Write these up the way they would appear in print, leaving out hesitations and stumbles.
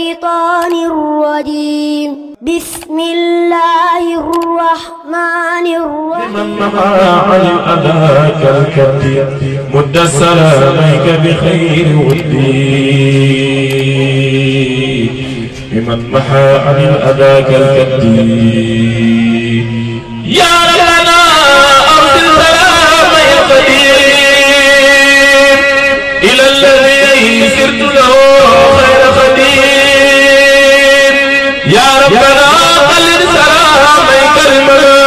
الشيطان الرجيم بسم الله الرحمن الرحيم من محى عن أباك الكبد مد سلاميك بخير ودي بمن محى عن أباك الكبد يا ربنا أرسل سلام القدير إلى الذي سرت له خير خدير يا ربنا خلد سلاميك المنام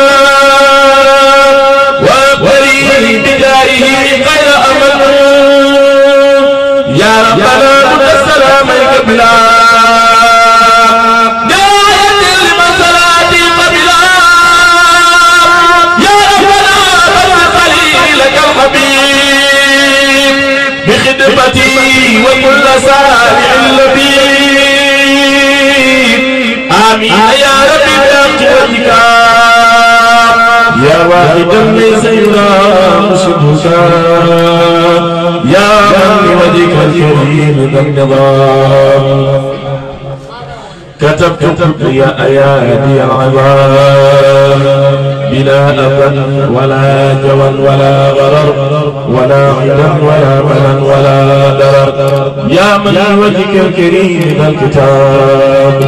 وابري بدائه خير أمل يا ربنا مد سلاميك بلا بخدمتي وكل سامع لبيب آمين يا ربي بأقوتك يا واحدا ليس يرام شبهك يا من لوجهك الكريم ذا النظام كتبت يا أيادي العباد بلا أبد ولا جوى ولا غرر ولا عدا ولا ملل ولا درر يا من وجهك الكريم ذا الكتاب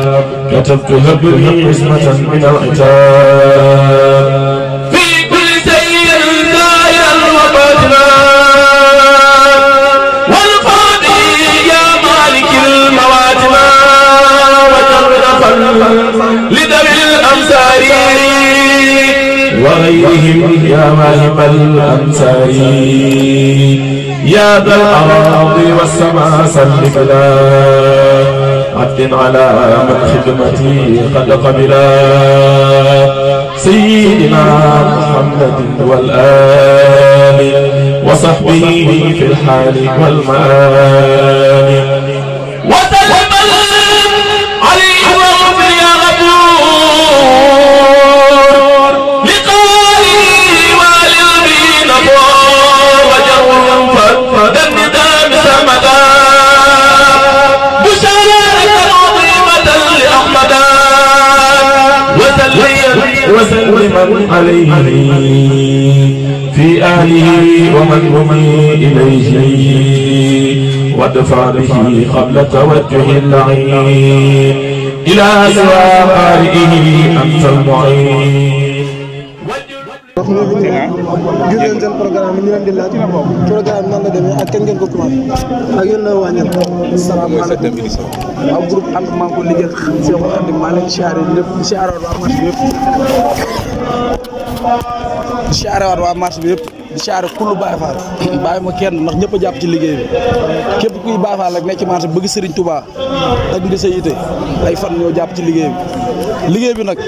كتبت هب لي عصمة من العتاب في كل سيء دايا وبدنا والفاضي يا مالك المواتنا لذوي الأمصار وغيرهم يا واهب الأمصار يا ذا الأراضي والسماء صل بلا عبد على من خدمتي قد قبلا سيدنا محمد والآل وصحبه في الحال والمآل وسلم عليه واغفر يا غفور لقائي واليمين نفور وجر فد الندام سمدا بشارة عظيمة لأحمدا وسلما عليه في أهله ومن هم إليه وادفع به قبل توجه اللعين إلى سوى قارئه أنت المعين. gis ngeen seen programme yi ñu leen di laaj programme nan la demee ak kañ ngeen ko commencé ak yéen la wàññil. salaamaaleykum waaw groupe ànd maa ko liggéey Seexul Xadim maa leen siyaare lépp di siyaare waa marché bi yëpp di siyaare waa marché bi yëpp di siyaare kullu Baye Fall bàyyi ma kenn ndax ñëpp a jàpp ci liggéey bi képp kuy Baye Fall rek nekk ci marché bi bëgg Serigne Touba ak ndi sa yite ay fan ñoo jàpp ci liggéey bi nag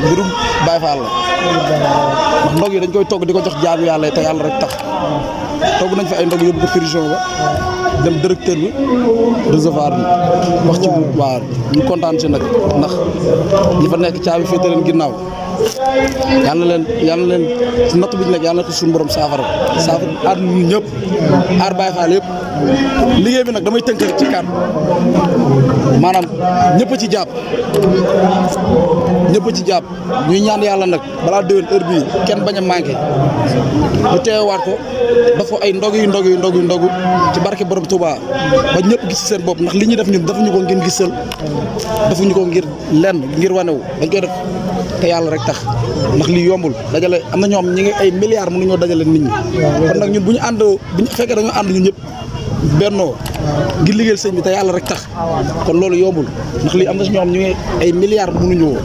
mbirum Baye Fall la ndax ndog yi dañ koy togg di ko jox jaamu yàlla te yàlla rek tax togg nañ fi ay ndog yóbbu ko prison ba dem directeur bi recevoir bi wax ci waa ñu kontaan si nag ndax ñi fa nekk caabi féete leen ginnaaw yàlla leen si natt bi ñu nekk yàlla na ko suñu borom saafara aar ñun ñëpp aar Baye Fall yëpp liggéey bi nag damay tënk rek ci kàddu maanaam ñëpp ci jàpp ñuy ñaan yàlla nag balaa déwén heure bii kenn bañ a manqué ñu teewaat ko dafa ay ndogu ci barke borom Touba ba ñëpp gis seen bopp ndax li ñuy def ñun defuñu ko ngeen gisal defuñu ko ngir lenn ngir wanewu dañ koy def te yàlla rek tax ndax lii yombul dajale am na ñoom ñi ngi ay milliards mënuñoo dajale nit ñi kon nag ñun bu ñu fekkee dañoo ànd ñun ñëpp bennoo ngir liggéeyal sëñ bi te yàlla rek tax kon loolu yombul ndax lii am na si ñoom ñu ngi ay milliards mënuñu woo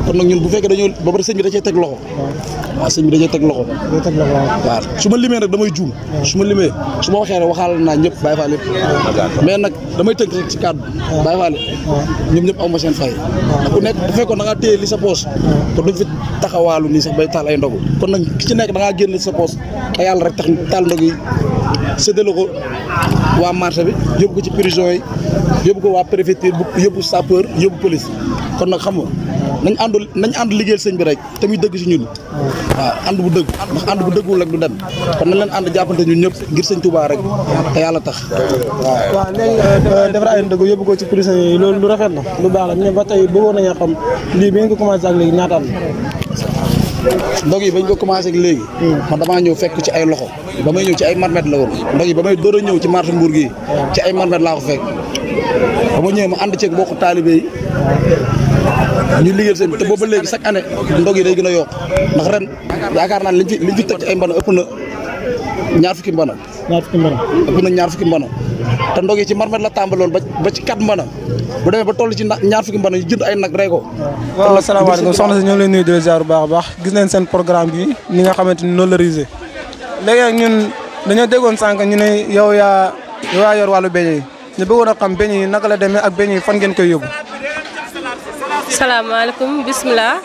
kon nag ñun bu fekkee dañoo ba pare sëñ bi da cee teg loxo waaw sëñ bi da cee teg loxo waaw su ma limee nag damay juum su ma waxee rek waxaal naa ñëpp Baye Fall yëpp mais nag damay tënk rek ci kàddu Baye Fall ñoom ñëpp am ma seen fay ku nekk bu fekkoon da ngaa téye li sa poos kon duñ fi taxawaalu nii sax bay taal ay ndogu kon nag ki ci nekk da ngaa génn li sa poos te yàlla rek tax taal ndog yi séddale ko waa marché bi yóbbu ko ci prison yi yóbbu ko waa préfecture yóbbu sapeur yóbbu police kon nag xam nga nañ ànd liggéeyal sëñ bi rek te muy dëgg si ñun waaw ànd bu dëgg ndax ànd bu dëggul rek du dem kon nañ leen ànd jàppante ñun ñëpp ngir sëñ Touba rek te yàlla tax waaw léegi defar ay ndëgg yóbbu ko ci prisonniers yi loolu lu rafet la lu baax la mais ba tey bëggoon nañu xam lii bi ngeen ko commencé ak léegi ñaata at ndog yi bañ ko commencé ak léegi man damaa ñëw fekk ci ay loxo ba may ñëw ci ay marmet la woon ndog yi ba may door a ñëw ci marché Mbour gi ci ay marmet laa ko fekk ba ma ñëwee ma ànd ceeg mbokku taalibe yi ñu liggéeyal seen te booba léegi chaque année ndog yi day gën a yokk ndax ren yaakaar naa liñ fi teg ci ay mbana ëpp na ñaar fukki mbana ñaar fukki mbana te ndog yi ci marmet la tàmbaloon ba ci 4 mbana bu demee ba toll ci ñaar fukki mbana yu jënd ay nag rey ko. waaw asalaamaaleykum soxna si ñoo leen nuyu di la ziar bu baax a baax gis nañ seen programme bi ni nga xamante ni noonu la risé léegi nag ñun dañoo déggoon sànq ñu ne yow yaa yor wàllu beñe yi ñu bëggoon a xam beñe yi naka la demee ak beñe yi fan ngeen koy yóbbu. salaamaaleykum bisimilah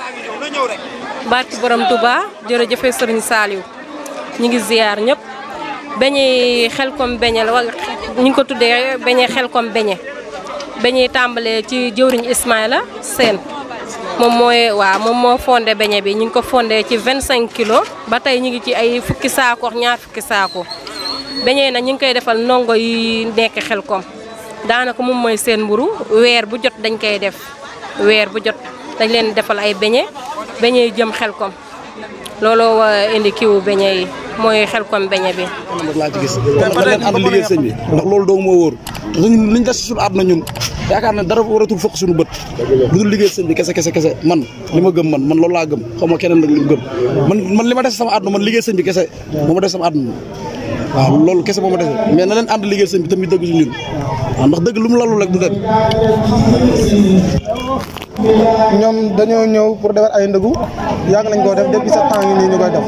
barki borom Touba jërëjëf Serigne Saliou ñu ngi ziar ñëpp beñe Xelcom beñe la wala ñu ngi ko tuddee beñe Xelcom beñe beñe tàmbalee ci jëwriñ Ismaïla Sène moom moo fondé beñe bi ñu ngi ko fondé ci 25 kilos ba tey ñu ngi ci ay fukki saako ñaar fukki saako beñe nag ñu ngi koy defal ndongo yi nekk Xelcom daanaka moom mooy seen mburu weer bu jot dañ koy def weer bu jot dañ leen defal ay beñe yi jëm Xelcom looloo indi kiwu beñe yi mooy Xelcom beñe bi. laa ci gis kon nag leen ànd liggéey sëñ bi ndax loolu doo moo wóor te ñun liñ des si suñu àdduna ñun yaakaar ne dara waratul fokk suñu bët lu dul liggéey sëñ bi kese man li ma gëm man loolu laa gëm xaw ma keneen nag li mu gëm man li ma des sama àdduna man liggéey sëñ bi kese moo ma des sama àdduna waaw loolu kese moo ma des mais na leen ànd liggéey sëñ bi tamit dëgg si ñun waaw ndax dëgg lu mu lalul rek du dem. ñoom dañoo ñëw pour defar ay ndëgu yàgg nañ koo def depuis 7 ans yi nii ñu koy def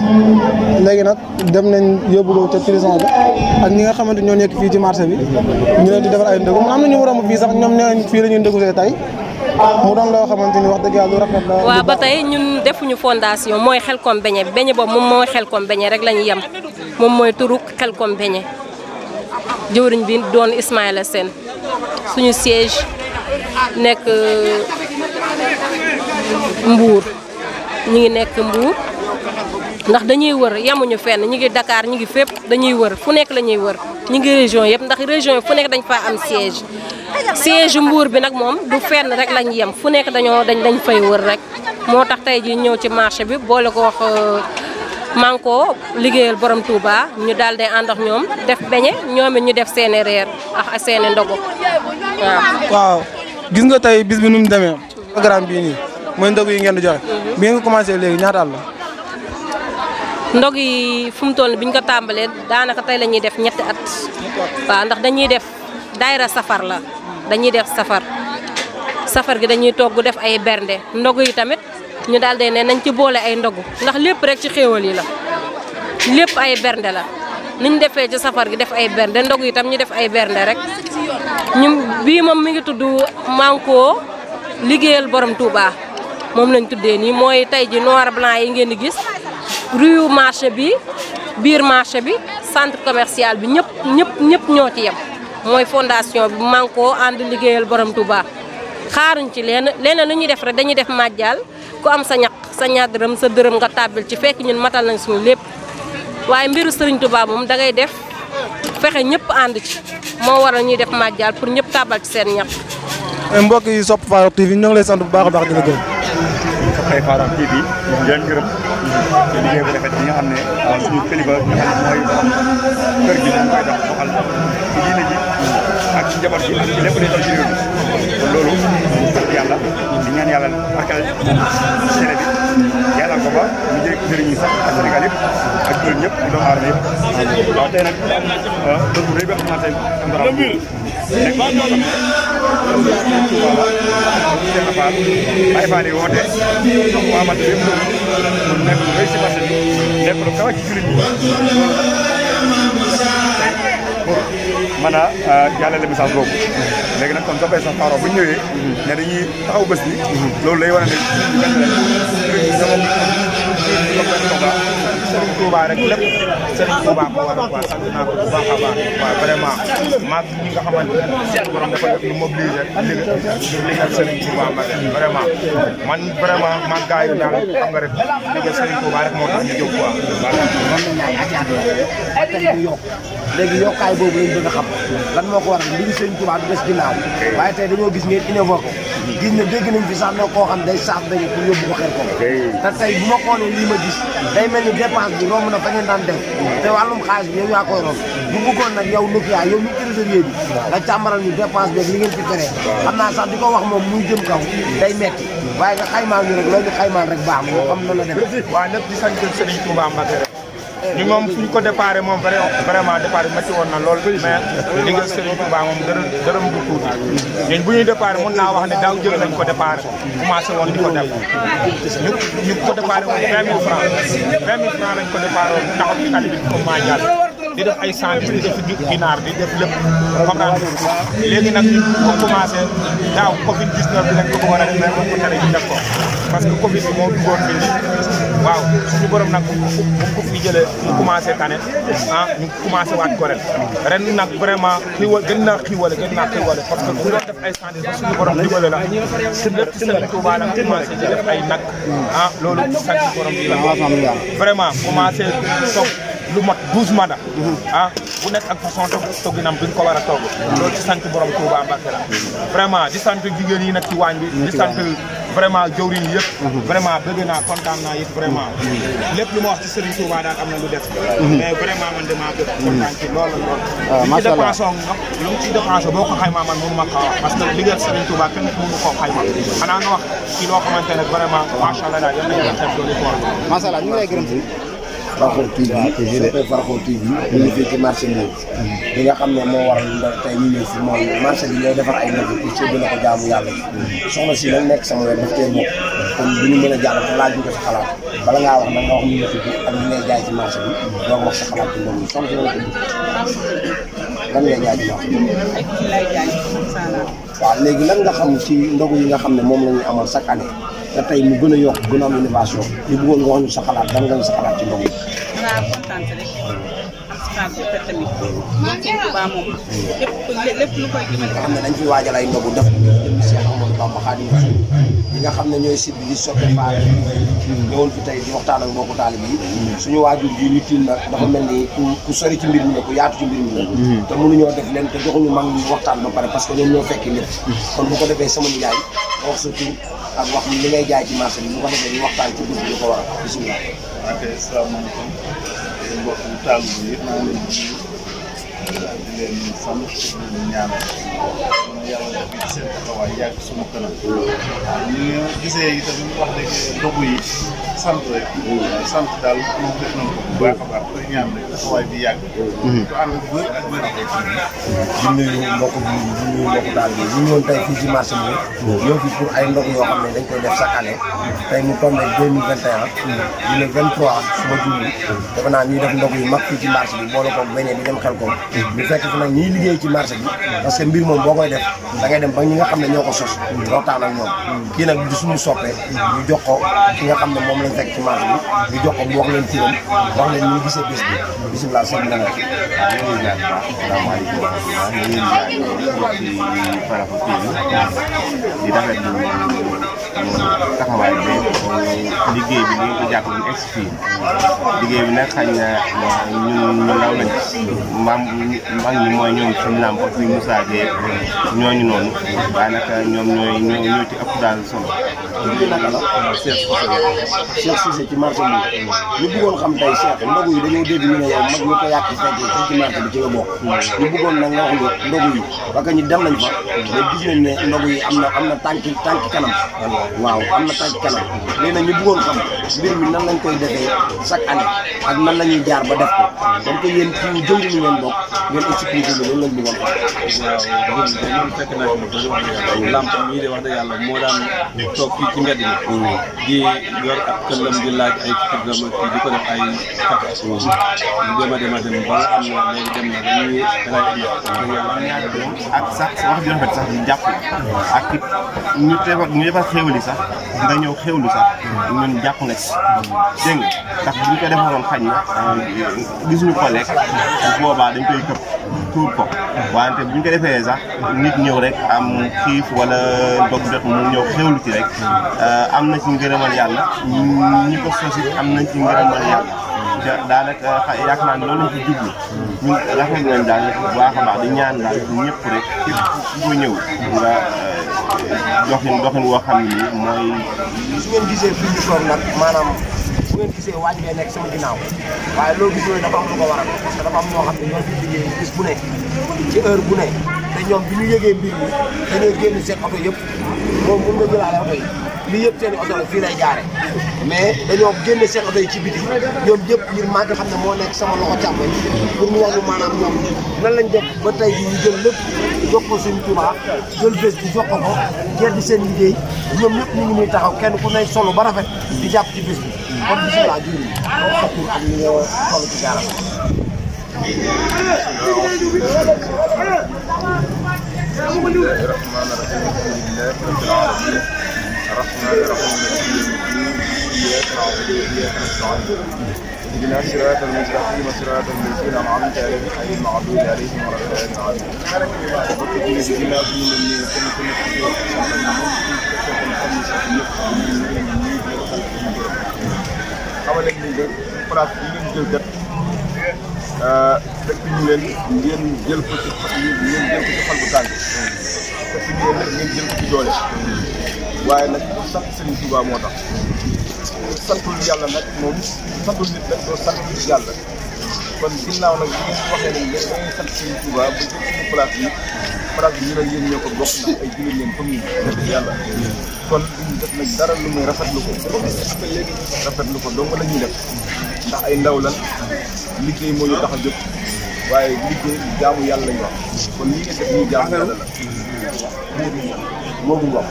léegi nag dem nañ yóbbu ko ca prison bi ak ñi nga xamante ñoo nekk fii ci marché bi ñu leen di defar ay ndëgu am na ñu waroon fii sax ñoom nee nañ fii la ñuy ndëgu see tey mu doon loo xamante ni wax dëgg yàlla lu rafet la. waaw ba tey ñun defuñu fondation mooy Xelcom beñe boobu moom mooy Xelcom beñe rek la ñu yem moom mooy turu Xelcom beñe jëwriñ bi doon Ismaïla Sène suñu siège nekk Mbour ñu ngi nekk Mbour ndax dañuy wër yemuñu fenn ñu ngi Dakar ñu ngi fépp dañuy wër fu nekk la ñuy wër ñu ngi région yëpp ndax région yi fu nekk dañ faa am siège Mbour bi nag moom du fenn rek lañ yem fu nekk dañ fay wër rek moo tax tey ji ñëw ci marché bi boole ko wax manko liggéeyal borom Touba ñu daal di ànd ak ñoom def beñe ñoom it ñu def seeni reer ak seeni ndogu waaw gis nga tey bis bi nu mu demee programme bii nii mooy ndog yi ngeen di joxe. bi ngeen ko commencé léegi ñaata at la. ndog yi fu mu toll bi ñu ko tàmbalee daanaka tey la ñuy def 3 at. waaw ndax dañuy def daayira safar la dañuy def safar gi dañuy togg def ay bernde ndog yi tamit ñu daal di ne nañ ci boole ay ndogu ndax lépp rek ci xéewal yi la lépp ay bernde la ni ñu defee ci safar gi def ay bernde ndog yi tam ñu def ay bernde rek ñu bii moom mi ngi tudd manko liggéeyal borom Touba moom lañ tuddee nii mooy tey ji noir blanc yi ngeen di gis rue marché bi biir marché bi centre commercial bi ñëpp ñoo ci yem mooy fondation bi manko ànd liggéeyal borom Touba xaaruñ ci lenn lu ñuy def rek dañuy def màjjal ku am sa ñaq sa ñaar dërëm sa dërëm nga tàbbil ci fekk ñun matal nañ suñu lépp waaye mbiru Serigne Touba moom dangay def fexe ñëpp ànd ci moo waral ñuy def màjjal pour ñëpp tàbbal ci seen ñaq. mbokk yi sopp Farokh TV ñoo ngi lay sant bu baax a baax di la gërëm. ay Farokh TV di leen gërëm ci liggéey bu rafet bi nga xam ne suñu kilifa nga xam ne mooy kër gi dañ koy dox doxal ci diine ji ak ci njaboot gi ak ci lépp luy doon ci réew mi kon loolu sant yàlla di ñaan yàlla barkal télé bi yàlla ko ba ñu jëriñ njëriñ ñi sax ak Sénégal yëpp ak kuréel ñëpp di doomu aadama yëpp waaw tey nag bés bu rëy bi nga xamante ne nekk ñoo xam ne Baye Fall yi woote waa mat yëpp mu nekk lu rëy si marché bi nekk lu kaw ci jullit ñi pour mën a jàllale message boobu léegi nag kon Jokalante sax Faro bu ñu ñëwee ne dañuy taxaw bés bi loolu lay wane ne Serigne Touba rek lépp Serigne Touba ko war a quoi sant naa ko bu baax a baax waaw vraiment maag ñi nga xamante ne seen borom dafa def ñu mobiliser liggéey Serigne Touba vraiment man vraiment maag gars yi daal xam nga rek liggéey Serigne Touba rek moo tax ñu jóg quoi. léegi yokkaay boobu lañ bëgg a xam lan moo ko waral mbiru Serigne Touba du des ginnaaw waaye tey dañoo gis ngeen innové ko gis ne dégg nañ fi sax ne koo xam day saaf dañu pour yóbbu ko xel ko te tey bu ma xoolee lii ma gis day mel ni dépense bi romb na fa ngeen daan def te wàllum xaalis bi yow yaa koy romb bu bëggoon nag yow Nokia yow mi trésorier bi nga càmbaral ñu dépense bi li ngeen fi tere xam naa sax di ko wax moom muy jëm kaw day metti waaye nga xaymaal ñu rek loolu xaymaal rek baax moo xam na la dem waaw lépp di sant Serigne Touba Mbacké rek ñu moom fu ñu ko déparé moom vraiment déparé métti woon na lool mais liggéey Serigne Touba moom dërëm du tuuti ñun bu ñuy déparé mën naa wax ne daaw jël nañ ko déparé commencé woon di ko def ñu ko déparé woon 20 000 francs 20 000 francs lañ ko déparé woon taxaw ci tali bi comme maa jàll di def ay sandwich di def ginaar di def lépp comme daal léegi nag ñu ko commencé daaw Covid 19 bi lañ ko bëggoon a def mais ko tere ñu def ko parce que Covid bi moo duggoon bi waaw suñu borom nag bu ko fi jëlee ñu commencé tane ñu commencé waat ko ren nag vraiment xiiwal gën naa xiiwale parce que bu doon def ay sandwich ba suñu borom dimbale la si lépp ci Serigne Touba nag commencé di def ay nag loolu sant borom bi la vraiment commencé toog lu mot 12 mada bu nekk ak façon togginam bi ñu ko war a togg loolu ci sant borom Touba Mbacké la vraiment di sant jigéen yi nag ci waañ bi di sant vraiment jawriñ yi yëpp vraiment bëgg naa kontaan naa yëpp vraiment lépp lu ma wax ci Serigne Touba daal am na lu def mais vraiment man damaa bëgg kontaan ci loolu ci dépensé lu mu ci dépensé boo ko xaymaa man mënu ma ko wax parce que liggéey Serigne Touba kenn mënu koo xayma xanaa nga wax ci loo xamante ne vraiment macha allah daal yal na yàlla xeeb doole ko macha allah ñu ngi lay gërëm si Farokh TV super Farokh TV ñu ngi fii ci marché bi nga xam ne moo waral tey ñu ñëw fi mooy marché bi ñooy defar ay ndog pour séddale ko jaamu yàlla soxna si nag nekk sama wér daf cee bokk kon bu ñu mën a jàll te laaj ñu ko sa xalaat bala ngaa wax nag nga wax ñu nga tudd ak li ngay jaay ci marché bi doo wax sa xalaat ci ndog yi soxna si nga tudd lan ngay jaay ci marché bi waaw léegi lan nga xam ci ndog yi nga xam ne moom la ñuy amal chaque année te tey mu gën a yokk gën a am innovation ñu bëggoon nga wax ñu sa xalaat lan nga ñu sa xalaat ci ndog yi. waaw kontaan rek am si tamit moom Serigne Touba moom lépp lu koy dimbali. nga xam ne dañ fi waajal ay ndogu def jëm Cheikh Amadou Bamba Khadimu Rasul ñi nga xam ne ñooy site bi di Sope Fall ñëwoon fi tey di waxtaan ak mbokku taalib yi suñu waajur ji ñu tiim nag dafa mel ni ku sori ci mbir mi la ku yaatu ci mbir mi la te mënuñoo def leen te joxuñu mag ñu waxtaan ba pare parce que ñoom ñoo fekki lépp kon bu ko defee sama nijaay wax sa tur ak wax li ngay jaay ci marché bi bu ko defee ñu waxtaan ci bis bi lu ko war a bisimilah. ok salaamaaleykum mbokk taalu bi yëpp maa ngi leen di leen sant di leen ñaanal yàlla def ci seen taxawaay yàgg suma kanam ñu gisee itam wax dëgg ndogu yi sant rek sant daal moom def nañ ko bu baax a baax koy ñaan rek taxawaay bi yàgg ko ànd ak wér ak wér di nuyu mbokk bi di nuyu mbokk daal bi ñu ñëwoon tey fii ci marché bi ñëw fi pour ay ndog yoo xam ne dañ koy def chaque année tey mu tombé 2021 di le 23 suma jumli defe naa ñuy def ndog yu mag fii ci marché bi boole ko beñe di dem xel ko ñu fekk fi nag ñiy liggéey ci marché bi parce que mbir moom boo koy def da ngay dem ba ñi nga xam ne ñoo ko sos waxtaan ak ñoom kii nag di suñu soppee ñu jox ko ki nga xam ne moom lañ fekk ci marché bi ñu jox ko mu wax leen turam wax leen ñu gisee bés bi bisimilah sëñ bi na nga ñuy jaar baax salaamaaleykum wa rahmatulah ñu ngi jaar ci Farokh TV di rafetlu taxawaay bi liggéey bi ni ko jàpp ñu egg fii liggéey bi nag xañ na ñun ñu ndaw lañ mag ñi mooy ñoom suñu làmp ak suñu Moussa Gueye ñooñu noonu waaye nag ñoom ñoo ci ëpp daal solo. lii naka la Cheikh Cissé ci marché bi ñu bëggoon xam tey Cheikh ndogu yi dañoo dégg ñu ne yow mag ñu ko yàq fekk ci marché bi ci nga bokk ñu bëggoon nag nga wax ñu ndogu yi parce que ñu dem nañ fa mais gis nañ ne ndogu yi am na tànki kanam waaw am na tànk kanam léegi nag ñu bëggoon xam mbir mi nan lañ koy defee chaque année ak nan la ñuy jaar ba def ko donc yéen ci jëngu ñu ngeen bokk ngeen expliqué ñu loolu lañ bëggoon xam. waaw ñun fekk naa ci lu bëri wax dëgg yàlla lamp mii de wax dëgg yàlla moo daan toog fii ci mbedd mi di yor ak këllam di laaj ay këllam kii di ko def ay café ñu dem a dem ba nga xam ne léegi dem na dañuy ak sax wax ji rafet sax di jàpp ak ñu defar xéwali sax nga ñëw xéwlu sax ñun jàpp nga ci dégg nga ndax bu ñu ko defaroon xañ na gisuñu ko lekk boobaa dañ koy këpp tuur ko wante bu ñu ko defee sax nit ñëw rek am xiif wala dog jot mu ñëw xéwlu ci rek am na ci ngërëmal yàlla ñi ko sosi am nañ ci ngërëmal yàlla daanaka yaakaar naa ne loolu lañ ci jublu ñun rafetlu nañ daal bu baax a baax di ñaan daal ñëpp rek képp ku ñëw nga doxin woo xam ne nii mooy. su ngeen gisee fi ñu toog nag maanaam bu ngeen gisee waaj ngay nekk sama ginnaaw waaye loo gis yooyu dafa am lu ko waral parce que dafa am ñoo xam ne ñoo fi liggéey bis bu ne ci heure bu ne te ñoom bi ñu yëgee mbir mi dañoo génn seen oto yëpp moom mun nga jëlaale oto yi lii yëpp seen i oto la fii lay jaare mais dañoo génne seen oto yi ci biti ñoom ñëpp ngir maa ngi xam ne moo nekk sama loxo càmmoñ pour mu wax ñu maanaam ñoom nan lañ def ba tey jii ñu jël lépp jox ko suñu Tuubaa jël bés bi jox ko gerte di seen liggéey ñoom ñëpp ñu ngi muy taxaw kenn ku ne solo ba rafet di jàpp ci bés bi kon bisimilah jur gi moom xatur ak ñu nga toll ci gaara الرحمن الرحيم إياك نعبد وإياك نستعين اهدنا الصراط المستقيم صراط الذين أنعمت عليهم غير المغضوب عليهم ولا الضالين وتقول بنا من xamal leen ni place bi ngeen jël gat fekk ñu leen ngeen jël ko ci xol bu tàng fekk ñu leen ngeen jël ko ci doole waaye nag sant Serigne Touba moo tax santul yàlla nag moom santul nit nag doo sant yàlla kon ginnaaw nag bu ngeen waxee ne da ngay sant Serigne Touba ba jël suñu place bi ñu ne yéen ñoo ko bokk ndax ay jullit leen comme ni yàlla kon duñu def nag dara lu muy rafetlu ko rafetlu ko dong la ñuy def ndax ay ndaw lan liggéey moo ñu tax a jóg waaye liggéey jaamu yàlla lañu wax kon lii ngeen def nii jaamu yàlla la Moodu Ngom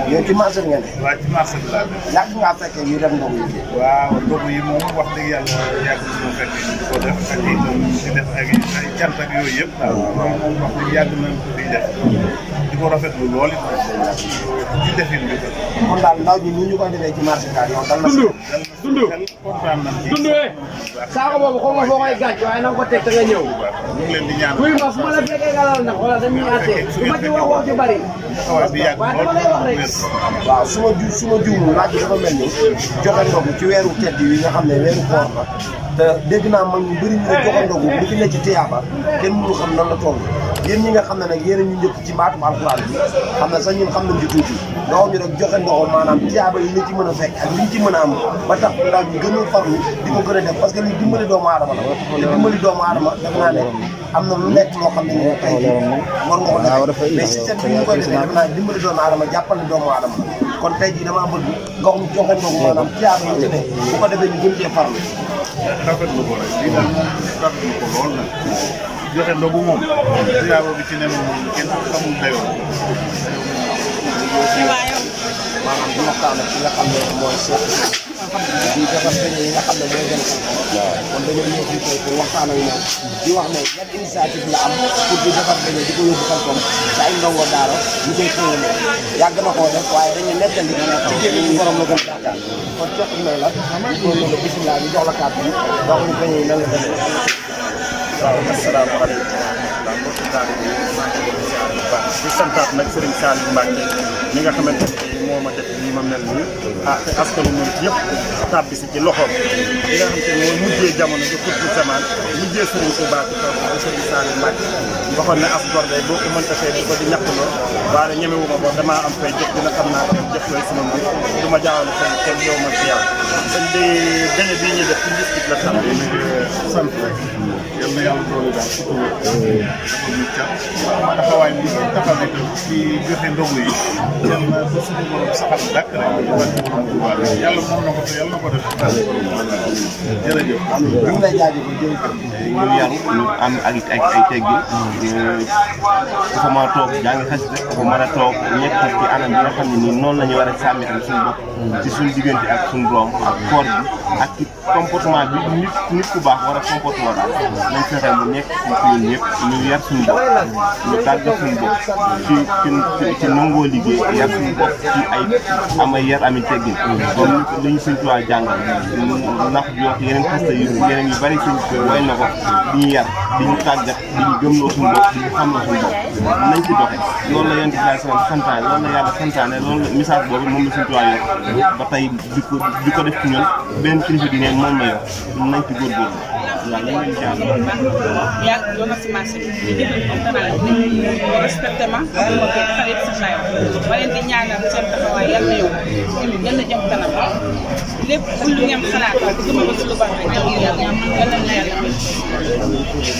yéen ci marché bi ngeen ne. waaw ci marché bi laa def. yàgg ngaa fekkee ñuy def ndogu yi. waaw ndogu yi moom wax dëgg yàlla yàgg nañu fekkee ñu ko def ak yi di def ak ay cant ak yooyu yëpp daal moom wax dëgg yàgg nañu ko di def di ko rafetlu lool it ci defin bi. kon daal ndaw ñi ñu koy defee ci marché bi yow dal na si. dundu kontaan nañ ci. dundu saako boobu xaw ma foo koy gàcc waaye na nga ko teg te nga ñëw. ñu ngi leen di ñaan. buy ma fu ma la fekkee nga laal nag wala dañuy àttee du ma ci wax ci bari. waaw su ma juumul laaj bi dafa mel ni joxe ndogu ci weeru tedd yi nga xam ne weeru koor la te dégg naa mag ñu bëri ñu ne joxe ndogu li fi ne ci tiyaaba kenn mënu xam nan la toll yéen ñi nga xam ne nag yéen ñu njëkk ci baatum alxuraan bi xam ne sax ñun xam nañ ci tuuti nga xam ñu rek joxe ndogu maanaam tiyaaba yi li ci mën a fekk ak li ci mën a am ba tax ndaw ñu gën a farlu di ko gën a def parce que li dimbali doomu aadama la te dimbali doomu aadama def naa ne am na lu nekk loo xam ne ñu tey war nga ko def mais système bi ñu koy defee def naa dimbali doomu aadama jàppale doomu aadama kon tey jii damaa bëgg nga xam joxe ndogu maanaam tiyaaba yi ci ne bu ko defee ñu gën cee farlu rafetlu ko rek lii daal rafetlu ko lool nag joxe ndogu moom tiyaaba bi ci ne moom kenn xamul dayoo maanaam di waxtaan ak ki nga xam ne mooy di defar peñe yi nga xam ne mooy gën kon dañoo ñëw fii tey pour waxtaan ak moom di wax ne yan initiative la am pour di defar peñe di ko yóbbu Xelkom ci ay ndongo daara ñu koy xëyal yàgg na koo def waaye dañuy nettali ci génn ñu borom la gën a yaakaar kon cox may la ñu ko loolu bisimilah ñu jox la kàddu bi wax ñu peñe yi nan la demee waaw asalaamaaleykum mbokki taalibe yi maa ngi leen di ziar bu baax di santaat nag Serigne Saliou Mbacke mi nga xamante ne moo ma def nii ma mel nii te askanu murit yëpp tàbbi si ci loxoom li nga xam te ne mooy mujjee jamono di xutbu zaman mujjee Serigne Touba ci kaw di Serigne Saliou Mbacke waxoon ne as gor day boo ko mënta fee di ko di ñàkkloo waaye ñemewu ma ko damaa am fay jëf dina xam naa ko jëf looy sama mbir du ma jaawale fenn kenn yow ma ci yàlla dañ di gañe bii ñuy def ci mbiskit la tam sant rek yal na yàlla doole daal surtout dafa ñu cat taxawaay bi ñu taxawee ci joxe ndogu yi yal na ko suñu borom saxal dàkk rek yàlla mën na ko te yàlla na ko def jërëjëf ñu ngi lay jaajëfal jërëjëf ñu yaru ñu am ak ay teggin dafa mën a toog jaa ngi xas rek dafa mën a toog nekk ci anam bi nga xam ne nii noonu la ñu war a sàmmi tam suñu bopp ci suñu diggante ak suñu doom ak koor bi ak ci comportement bi nit ku baax war a comportement daal nañ fexe mu nekk ci ñun ñëpp ñu yar suñu bopp ñu tàggat suñu bopp ci nangoo liggéey yar suñu bopp ci ay amay yar ami teggin comme li ñu suñ tuwaa jàngal ndax yoo yeneen xasta yeneen yu bari suñ way na ko di ñu yar di ñu tàggat di ñu gëmloo suñu bopp di ñu xamloo suñu bopp nañ ci doxe loolu la yonent bi santaane loolu la yàlla santaane loolu message boobu moom la suñ tuwaa yor ba tey di ko def ci ñun benn kilifa di neen moom la yor nañ ci góorgóorlu waaw ñu ngi leen yaa ngi doon si marché bi jënd comme dara respecté ma xale yëpp si laay ma leen di ñaanal seen taxawaay yal na yow yal na jëm kanam lépp lu ngeen xalaat bu gëma ba si lu baax rek yal na yàlla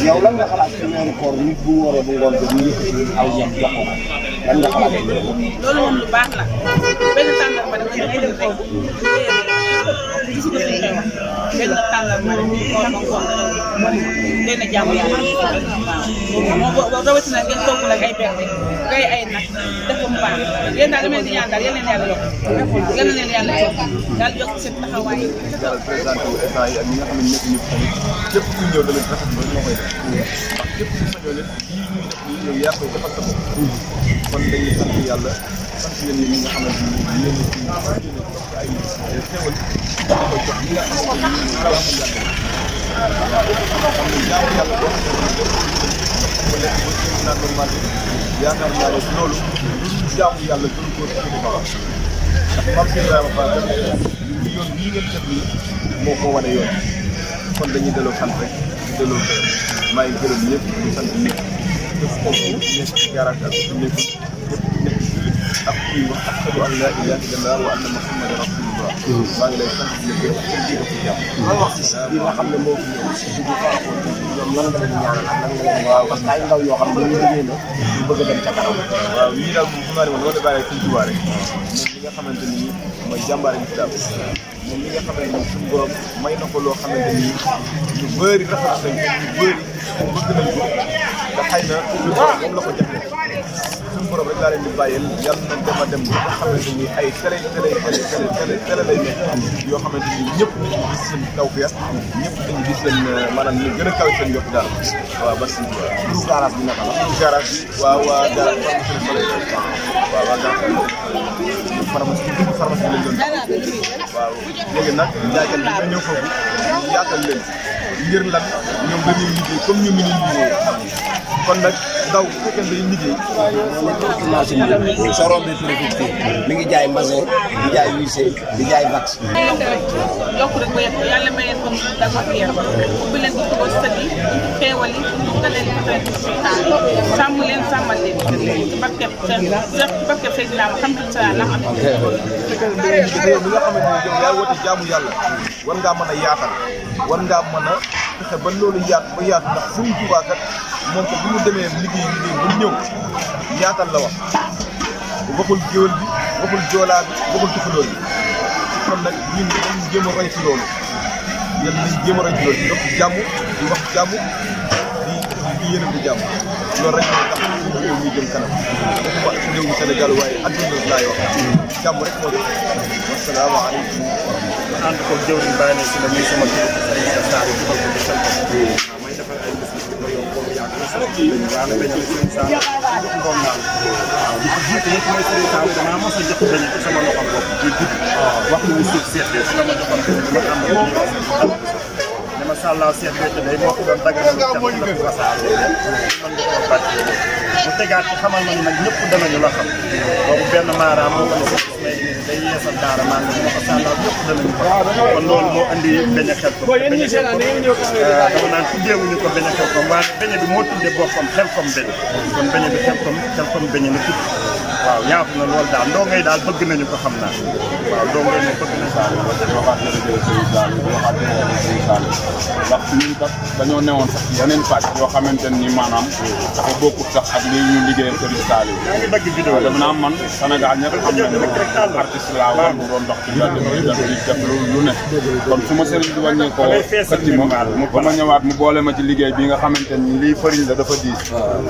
yow lan nga xalaat ci weeru koor nit bu wooree bu ngoon bi ñu yëkkati aw yem jox ko lan nga xalaat ci loolu moom lu baax la benn tàndarma da ngay dem rek gis nga suñu koy wax benn tàndarma rek koor ba ngoon dina jàmm yàlla waaw rawatina ngeen togg nag ay berte ngay ay nag def ko mu baax yéen daal damay di ñaan daal yal leen yàlla yokk yal na leen yàlla yokk daal yokk seen taxawaay jaral présenté wu état yi ak ñi nga xam ne ñëpp ñëpp tamit képp ku ñëw da leen rafet ba moo koy def képp ku sañoo nit lii ñuy def nii yow yaa koy defal sa bopp kon dañuy sant yàlla sant yéen ñi nga xamante ni yéen ci ay xéwal da koy jox ñi nga xamante ni jaamu yàlla boo xam ne lekk ba ci naan normal yaakaar naa ne loolu lu jaamu yàlla gënu ko ci di ko wax ndax Mame Cheikh Ibrahima Fall yoon yii ngeen def nii moo ko wane yoon kon dañuy delloo sant rek di delloo maa ngi gërëm ñëpp di sant ñëpp def ko nekk ci garage ak su nekk ak kuy wax ashhadu an laa ilaaha illallaah wa anna muhammadan rasulullah maa ngi lay sant di gërëm ak di def jàmm wax ci bi nga xam ne moo fi ñëw si dugg Faraxoon ñoom lan nga leen ñaanal ak lan nga leen waaw parce que ay ndaw yoo xam ne dañuy liggéey na ñu bëgg a dem ca kanam waaw ñii daal moom xam naa ne moom dama bàyyi suñu tubaab rek moom li nga xamante ni mooy jàmbaar yi daal moom li nga xamante ni suñu borom may na ko loo xamante ni ñu bëri rafet nañ ñu bëri bëgg nañ ko te xëy na suñu borom moom la ko jagleel suñu borom rek laa leen di bàyyil yàlla na dem a dem ba nga xamante ni ay télé lay nekk yoo xamante ni ñëpp dañu gis seen tawfeex ñëpp dañu gis seen maanaam ñu gën a kaw seen yokk daal waaw ba si turu garage bi naka la turu garage bi waaw waa garage waaw waa garage pharmacie bi lañ doon waaw léegi nag jaaykat bi nga ñëw foofu ñu yaatal leen ngir lan ñoom dañuy liggéey comme ñoom ñu ngi liggéey kon nag ndaw bu fekkee dañuy liggéey. soo rombee fii mi ngi jaay mbasin di jaay huissé di jaay vax. yokk rek ba yegg yàlla may leen ko dag ak yeer ubbi leen ko ko sët yi xeewal yi nga leen ko traité sàmm leen sàmmal leen ci barkeb Seydina Muhammad sallallahu alayhi wa sallam. li nga xamante ni yaa woote jaamu yàlla war ngaa mën a yaatal war ngaa mën a fexe ba loolu yaatu ba yaatu ndax Sëriñ Tuubaa kat moom ko bu ñu demee liggéey ba ñëw yaatal la wax waxul géwél bi waxul joolaa bi waxul tukulóor bi kon nag ñun dañu jéem a roy ci loolu yéen nañ jéem a roy ci loolu di dox jàmm di wax jàmm di yéenante jàmm loolu rek moo tax suñu réew mi jëm kanam waxuma ci réewu Sénégal waaye adduna laay wax jàmm rek moo def wasalaamaaleykum ànd ko jëwriñ bàyyi na si la muy sama kër Serigne Sa Sarr yi ko di sant may defal ay bés yu bëri yow boobu yàgg na sama kii lañu waaw la béy Serigne Sa ngoon naa waaw di ko jiite yëpp mooy Serigne Sa damaa mos a jox dañu ci sama loxo bopp di dugg wax lu suuf seetlee si la ma joxoon dama ànd dama sàllaaw seet bett day moo ko doon daganal def la ko wasaare man nga ko bàccee mu tegaat ci xamal ma ni nag ñëpp danañu la xam boobu benn maaraam moo ko ne sax day yeesal daara maa ngi ma ko sàllaaw ñëpp danañu ko kon loolu moo andi beñ a xel ko beñ a xel ko dama naan tuddeewuñu ko beñ a xel ko waaye beñ bi moo tuddee boppam xel kom beñ kon beñ bi xel kom beñ la tudd waaw yaatu na loolu daal ndongo yi daal bëgg nañu ko xam naa waaw ndongo yi moom bëgg nañu waxaat jërëjëf Serigne Saliou waxaat jërëjëf Serigne Saliou ndax ñun kat dañoo newoon sax yeneen pàcc yoo xamante ni maanaam dafa bokkut sax ak lii ñu liggéeyal Serigne Saliou def naa man Sénégal ñëpp xam nañ ne artiste laa woon bu doon dox ci mbedd mi def lu ne kon su ma Serigne di wàññee ko xëtti ma ba ma ñëwaat mu boole ma ci liggéey bi nga xamante ni lii fëriñ la dafa diis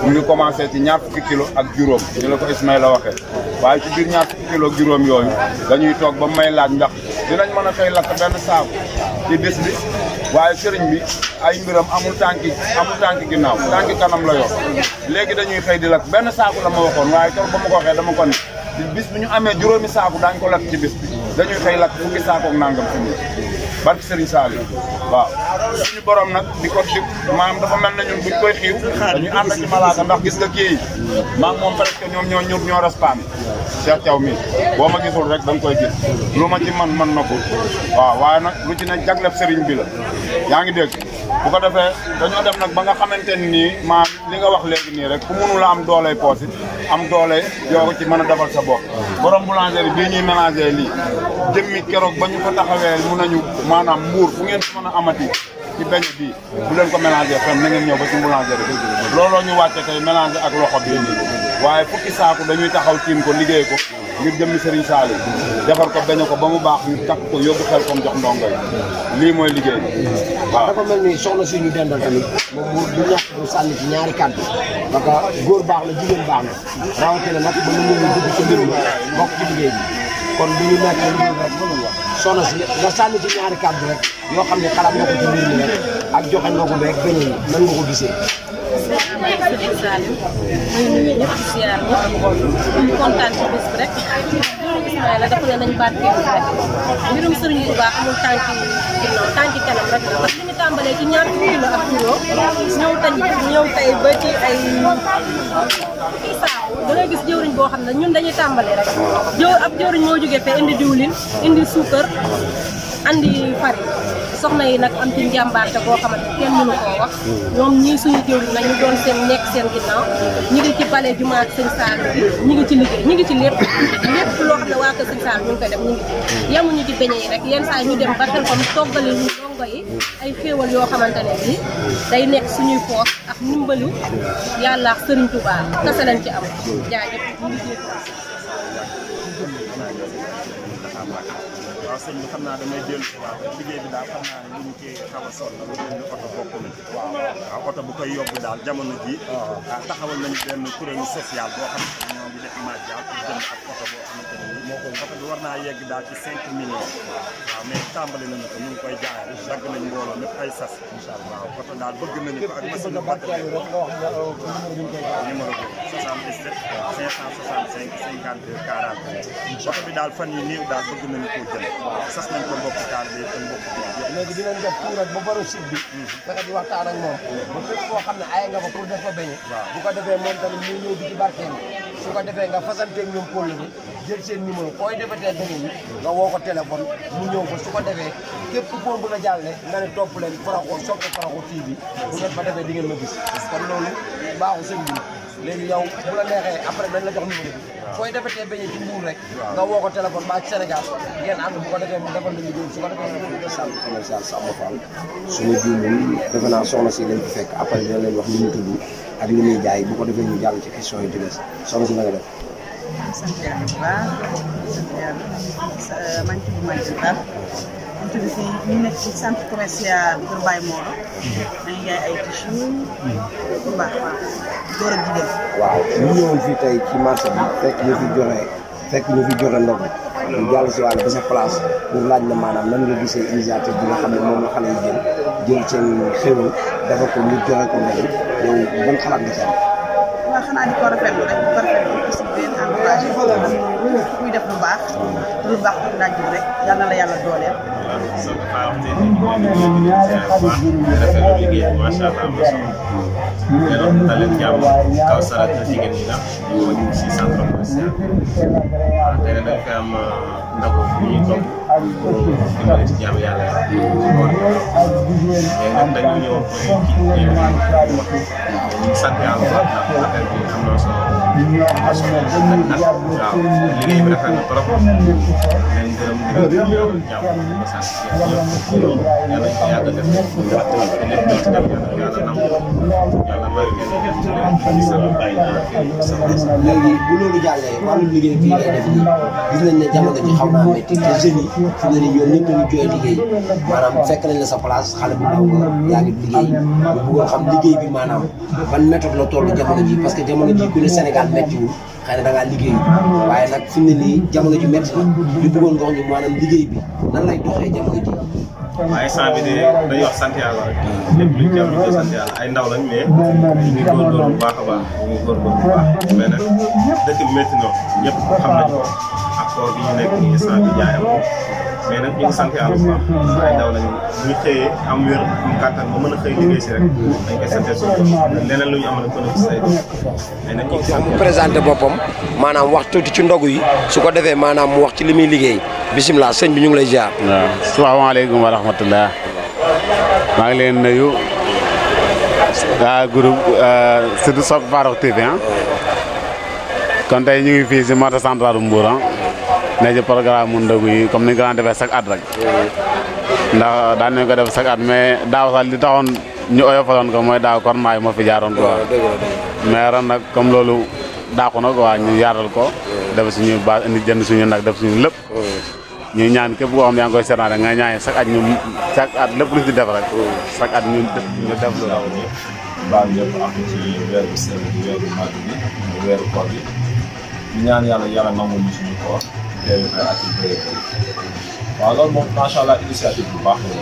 mu ngi commencé ci ñaar fukki kilo ak juróom ñu la ko Ismaïla waxee waaye ci biir ñaar fukki kilo ak juróom yooyu dañuy toog ba may laaj ndax dinañ mën a xëy lakk benn saaku ci bés bi waaye sëriñ bi ay mbiram amul tànki ginnaaw tànki kanam la yor léegi dañuy xëy di lakk benn saaku la ma waxoon waaye toog ba ma ko waxee dama ko ne bis bi ñu amee juróomi saaku daañ ko lakk ci bés bi dañuy xëy lakk fukki saaku ak nangam fi mu barki Serigne Saliou waaw suñu borom nag di ko di maanaam dafa mel na ñun buñ koy xiiw dañuy ànd ci malaaka ndax gis nga kii maa ngi moom presque ñoom ñoo respami Cheikh Thiaw mi boo ma gisul rek da nga koy gis lu ma ci man na ko waaw waaye nag lu ci ne jagleb Serigne bi la yaa ngi dégg bu ko defee dañoo dem nag ba nga xamante nii maa li nga wax léegi nii rek ku mënu la am dooley poos it am doole yoo ci mën a defal sa bopp borom boulangerie bii ñuy mélanger lii jëmmi keroog ba ñu ko taxawee mun nañu maanaam mbuur fu ngeen mën a amati ci beñ bii bu leen ko mélanger fenn na ngeen ñëw ba ci boulangerie bi looloo ñu wàcce tey mélanger ak loxo bii nii waaye fukki saaku dañuy taxaw tiim ko liggéey ko ngir jëmmi Serigne Saliou defar ko beñe ko ba mu baax ñu takk ko yóbbu xel comme jox ndongo yi lii mooy liggéey bi waaw dafa mel ni soxna si ñu dendal tamit moom mu du ñàkk mu sànni ci ñaari kàddu parce que góor baax na jigéen baax na rawatina nag ba nu ñu dugg ci mbir mi bokk ci liggéey bi kon du ñu nekk liggéey rek soxna si nga sànni ci ñaari kàddu rek yoo xam ne xalaat nga ko ci mbir mi rek ak joxe nga ko beeg beñe yi nan nga ko gisee Serigne Saliou muy nuyu ñëpp ci siyaar ñu kontaan ci bés bi rek Ismaïla dafa ne nañ baat képp rek mbirum Serigne bu baax amul tànki ginnaaw tànki kanam rek parce que ñu tàmbalee ci ñaar fukki kilo ak juróom ñëw tey ba ci ay fii saaku da ngay gis jëwriñ boo xam ne ñun dañuy tàmbalee rek ab jëwriñ moo jógee fee indi diwlin indi suukar andi farine soxna yi nag am ci njàmbaarte boo xamante kenn mënu koo wax ñoom ñii suñu jëwriñ nag ñu doon nekk seen ginnaaw ñi ngi ci bale jumaa ak sëñ Saliou bi ñi ngi ci liggéey ñi ngi ci lépp loo xam ne waa kër sëñ Saliou ñu ngi koy def ñu ngi ci yemuñu ci beñe yi rek yenn saa ñu dem ba xel comme toggali ñu dongo yi ay xéewal yoo xamante ne bi day nekk suñuy poos ak ndimbalu yàlla ak Sëriñ Tuubaa kese lañ ci am jaajëf ñu ngi waaw sëñ bi xam naa damay dellu si waaw liggéey bi daal xam naa ne ñu ci xaw a sonn lu mel ni oto bokk na ci waaw oto bu koy yóbbu daal jamono ji taxawal nañu benn kuréelu social boo xam ne ñoo ngi def màjjal pour jënd ak oto boo xamante ne nii oto bi war naa yegg daal ci 5 millions waaw mais tàmbali nañu ko ñu ngi koy jaayal dagg nañ mbooloo mépp ay sas incha allah waaw oto daal bëgg nañu ko ak machine batterie numéro bi 77 565 52 40 oto bi daal fan yi néew daal bëgg nañu koo jënd sas nañ ko mbokk taal bi te mbokk bi léegi dinañ def tout rek ba baro site bi fexe di waxtaan ak moom ba fépp koo xam ne ay nga fa pour def fa beñe bu ko defee moom tamit muy ñëw di ci barkeel su ko defee nga fasanteeg ñoom pôle bi jël seen numéro koy defetee beñe yi nga woo ko téléphone mu ñëw fa su ko defee képp koo bëgg a jàlle nga ne topp leen Faraxo Sope Faraxo TV bu ngeen fa defee di ngeen ma gis kon loolu baaxu sëñ bi léegi yow bu la neexee après dañ la jox numéro bi koy defetee beñe ci Mbuur rek nga woo ko téléphone ba ci Sénégal ngeen ànd bu ko defee mu defal la liggéey su ko defee nga sàmm commercial Samba Fall suñu juumul defe naa soxna si lañ fi fekk après dina leen wax li ñu tudd ak li muy jaay bu ko defee ñu jàll ci question yi ci des soxna si na nga def sant yàlla bu baax sant yàlla maa ngi tudd Maguette Ba ñu tudd fii ñu nekk ci centre commercial Kër Baye Moro dañuy jaay ay tissus bu baax waaw góor ak jigéen. waaw ñu ñëwoon fii tey ci marché bi fekk ñu fi joxe ndox ñu jàll si wàllu ba sa place pour laaj na maanaam nan nga gisee initiative bi nga xam ne moom la xale yi jël seen xéwal dafa ko ñu joxe ko ndox yow ban xalaat nga ci am. waaw xanaa di ko rafetlu rek di ko rafetlu aussi di leen encouragé kuy def lu baax te lu baax dafa laaj rek yal na la yàlla dooleel. rafetlu liggéey bi macha allah am na solo yéen a leen jàmm kaw sarat na jigéen ñi nag ñu ngi si centre commercial waaw tey nag dañ koy am ndagu ñuy toog dimbali ci jàmm yàlla léegi nag dañu ñëw pour ñu ngi sant yàlla bu baax ndax affaire bi am na solo liggéey bi rafet na trop leen gërëm di jàmm ba sant ñëpp yàlla yàgg def lépp loo ci def yàlla nangu yàlla bari léegi bu loolu jàllee wàllu liggéey bii ngay def nii gis nañ ne jamono ji xaw naa métti te jeunes yi fi ne nii ñoom ñëpp ñu jooy liggéey maanaam fekk nañ la sa place xale bu ndaw nga yaa ngi liggéey ñu bëggoon xam liggéey bi maanaam ban méthode la toll jamono ji parce que jamono ji ku ne Sénégal méttiwul xëy na da ngaa liggéey waaye nag fi ne nii jamono ji métti na ñu bëggoon nga wax ñu maanaam liggéey bi nan lay doxee jamono ji. waaye instant bi de dañuy wax sant yàlla rek lépp luñ ci am ñu koy sant yàlla ay ndaw lañ mais ñu ngi góorgóorlu bu baax a baax ñu ngi góorgóorlu bu baax mais nag dëkk bi métti na ñëpp xam nañ ko ak koor bi ñu nekk nii instant bi jaayam mais nag ñu ngi sant yàlla bu baax ay ndaw lañu ñu xëyee am wér am kàttan ba mën a xëy liggéey si rek dañ koy sante suñu leneen lu ñu amal ko si say mais nag ñu ngi sant mu présenté boppam maanaam wax tuuti ci ndogu yi su ko defee maanaam mu wax ci li muy liggéey bisimilah sëñ bi ñu ngi lay ziar. waaw salaamaaleykum wa rahmatulah maa ngi leen nuyu waa groupe surtout Sope Farokh TV kon tey ñu ngi fii si marché central bu Mbour ne ci programme mu ndogu yi comme ni ñu ko daan defee chaque at rek ndax daan nañu ko def chaque at mais daaw sax li taxoon ñu oyofaloon ko mooy daaw corona yi moo fi jaaroon quoi mais ren nag comme loolu daaku na quoi ñu yaatal ko def suñu base indi jënd suñu nag def suñu lépp ñu ñaan képp koo xam ne yaa ngi koy seetaan rek nga ñaan chaque at lépp lu ci def rek chaque at ñu def lu raw ñi baal ñëpp am ci weeru seen weeru màgg bi weeru koor bi ñu ñaan yàlla nangu ñu suñu koor teew ay at yu bëri waaw loolu moom macha allah initiative bu baax la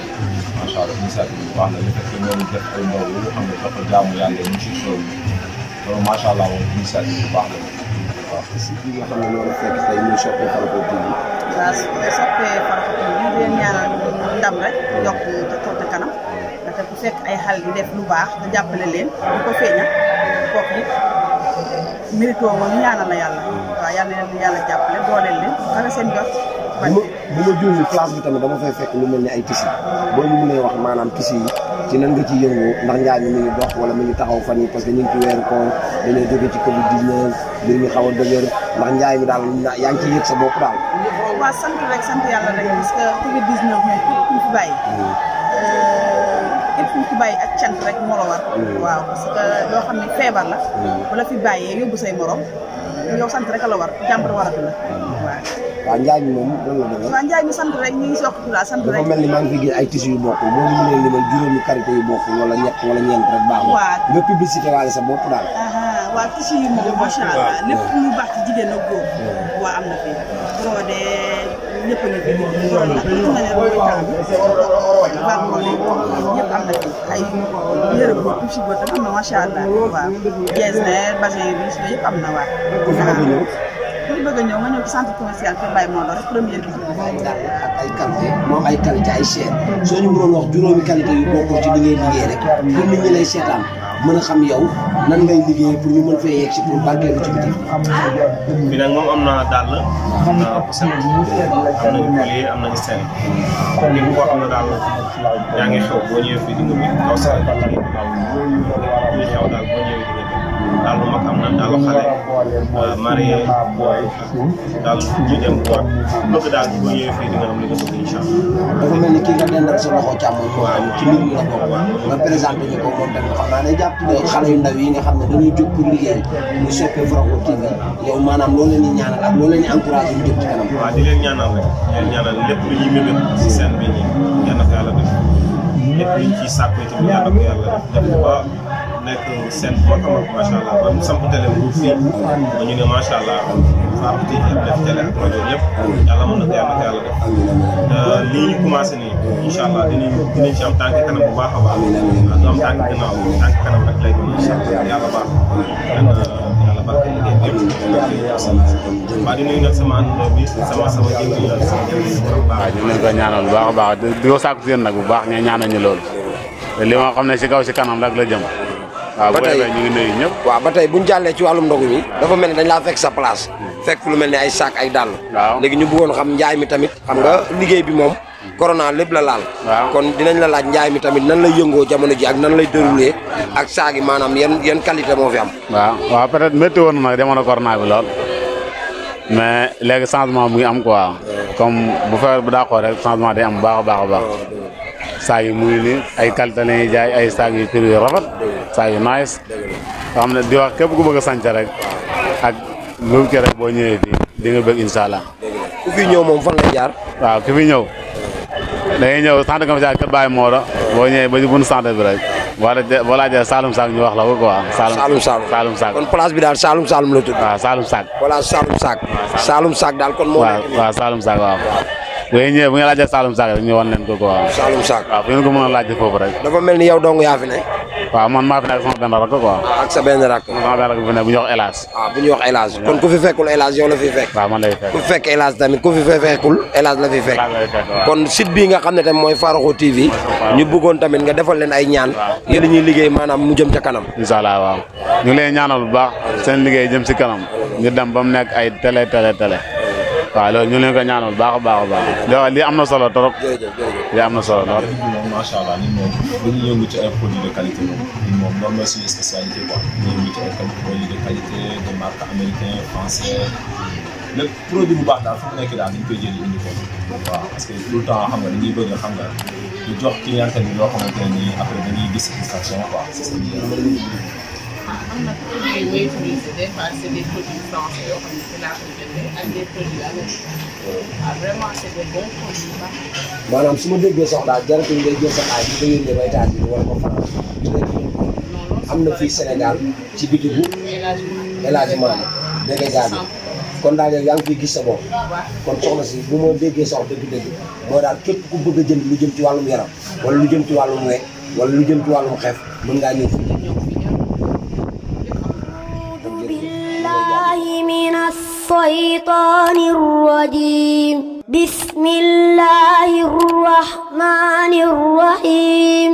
macha allah initiative bu baax la le fait que ñoo def ay ndaw yu xam ne dafa jaamu yàlla ñu ci xew loolu macha allah moom initiative bu baax la waaw si bi nga xam ne loolu fekk tey muy Sope Farokh TV. waaw Sope Farokh TV di leen ñaanal ndam rek yokk ca kaw ca kanam ndaxte bu fekk ay xale di def lu baax nga jàppale leen di ko feeñal kooku it mérito woon ñu ñaanal la yàlla waaw yal na leen yàlla jàppale dooleel leen xale seen jot. bu ma juumee place bi tamit dama fay fekk lu mel ni ay tissus boo ñu mënee wax maanaam tissus yi ci nan nga ciy yëngu ndax njaay mi ngi dox wala mi ngi taxaw fan yi parce que ñu ngi ci weeru koor dañoo jóge ci Covid 19 mbir mi xaw a dëgër ndax njaay mi daal yaa ngi ciy yëg sa bopp daal. waaw sant rek sant yàlla rek parce que Covid 19 moom képp ku fi bàyyi. képp ku fi bàyyi ak cant rek moo la war. waaw parce que loo xam ne feebar la. bu la fi bàyyee yóbbu say morom yow sant rek la war jàmbar waratu la waaw. waaw njaay mi moom lan la demee. waaw njaay mi sant rek ñu ngi soog a sant rek. dafa mel ni maa ngi fi gis ay tissus yu bokk boo ñu mënee limal juróomi qualité yu bokk wala ñett wala ñeent rek baax na. waaw nga publicité waale sa bopp daal. waaw tissus yi moom macha allah lépp lu baax ci jigéen ak góor. waa am na fi brodé ñëpp a ngi fi loolu nag tuuti na ne mooy temps bi baax brodé ñëpp am na fi ay yére góor tissu góor tam am na macha allah waaw jeesner bassin bi yëpp am na waaw. ku fi bëgg ñëw. ku bëgg a ñëw nga ñëw ci centre commercial Kër Baye Mondo rek première bi. ay qualité moom ay qualité ay cher soo ñu mënoon wax juróomi qualité yu bokkul ci li ngay liggéey rek pour nit ñi lay seetaan mën a xam yow nan ngay liggéey pour ñu mën fee yegg si pour barkeelu ci biti. bi nag moom am na dàll am na poset am nañu collier am nañu seen képp koo xam ne daal yaa ngi xew boo ñëwee fii di nga bi kaw sa ñuy xew daal boo ñëwee di nga bi daal lu mag am na daal xale marié daal ñu dem boot bëgg daal boo ñëwee fii di nga am li nga bëgg incha allah. dafa mel ni kii nga dendal sa loxo càmmoñ ci mbir mi la bokk nga présenté ñu ko moom tamit xam naa day jàpp xale yu ndaw yi nga xam ne dañuy jóg pour liggéey muy Sope Farokh TV yow maanaam loolu leen di ñaanal ak loolu leen di encouragé ñu jóg ci kanam. waaw di leen ñaanal rek di leen ñaanal lépp lu ñuy mébét si seen bi ñi yal na ko yàlla def lépp luñ ciy sàkku itam yal na ko yàlla def ba nekk seen boo xamante macha allah ba mu samp télé bu fii ba ñu ne macha allah Farokh TV def télé ak rajo yëpp yàlla mën na ko yàlla def lii ñu commencé nii incha allah dinañ ci am tànk kanam bu baax a baax du am tànk gannaaw tànk kanam rek lay doon incha allah yàlla baax yàlla barke liggéey bi yëpp waaw di nuyu nag sama àndandoo bi sama jënd la sama jënd bu baax. waaw dinañ ko ñaanal bu baax a baax di ko sàkku si yéen nag bu baax ñu ñaanal ñu loolu te li ma xam ne si kaw si kanam rek la jëm. waaw bu defee ñu ngi nuyu ñëpp. waaw ba tey bu ñu jàllee ci wàllum ndogu mi dafa mel ni dañ laa fekk sa place fekk lu mel ni ay sac ay dàll. waaw léegi ñu bëggoon xam njaay mi tamit xam nga liggéey bi moom corona lépp la laal. kon dinañ la laaj njaay mi tamit nan lay yëngoo jamono ji ak nan lay déroulé ak saag yi maanaam yan qualité moo fi am. waaw peut-être métti woon na nag jamono corona bi lool mais léegi changement mu ngi am quoi comme bu fekkee bu dàqoo rek changement day am bu baax a baax a baax saag yi muy ni ay qualité la ñuy jaay ay saag yu prix yu rafet saag yu nice yoo xam ne di wax képp ku bëgg a sant rek ak lu ci rek boo ñëwee fii di nga bëgg incha allah. ku fi ñëw moom fan lay jaar. waaw ku fi ñëw da ngay ñëw centre commercial Kër Baye Moro boo ñëwee ba ci bunt centre bi rek boo laajee Saloum Saak ñu wax la ko quoi. Saloum Saak kon place bi daal Saloum la tudd. waaw Saloum Saak. voilà Saloum Saak daal kon moo nekk nii. waaw Saloum Saak waaw. bu ngeen laajee Saloum Saak rek ñu wan leen ko quoi. Saloum Saak waaw fu ngeen ko mën a laajte foofu rek. dafa mel ni yow dong yaa fi ne. waaw man maa fi nekk sama benn rakk quoi. ak sa benn rakk. sama benn rakk bu fi ne bu ñuy wax El Hadj. waaw bu ñuy wax El Hadj kon ku fi fekkul El Hadj yow la fi fekk. waaw man lay fekk ku fi fekk El Hadj tamit ku fi fekkul El Hadj la fi fekk. kon site bii nga xam ne tamit mooy Farokho TV. ñu bëggoon tamit nga defal leen ay ñaan. yéen ñuy liggéey maanaam mu jëm ca kanam. incha allah waaw ñu ngi leen ñaanal bu baax seen liggéey jëm si kanam ñu dem ba mu nekk ay télé. waaw loolu ñu leen ko ñaanal baax a baax lii am na solo trop. lii am na solo lool. macha allah ñun moom dañuy yëngu ci ay produits de qualité moom loolu mooy suñu spécialité quoi ñu yëngu ci ay produits de qualité de marque américain français lépp produit bu baax daal fu mu nekk daal dañ koy jëli indi ko waaw parce que tout le temps xam nga dañuy bëgg xam nga ñu jox client bi loo xamante ne nii après dañuy gis satisfaction quoi c'est ça. am na produits yi muy utiliser des fois c'est des produits français yoo xam ne ci laa koy jëndee ak des produits américains vraiment c'est des bons produits baax. maanaam su ma déggee sax daal jaratul ngay jël sa xaaj bi nga yónnee ba États-Unis wala ko France am na fii Sénégal ci bitigu El Hadj Mane dégg nga jaay kon daal yow yaa ngi fiy gis sa bopp kon soxna si bu ma déggee sax dëgg-dëgg mooy daal képp ku bëgg a jënd lu jëm ci wàllum yaram wala lu jëm ci wàllum wekk wala lu jëm ci wàllum xeef mën ngaa ñëw fii. من الشيطان الرجيم بسم الله الرحمن الرحيم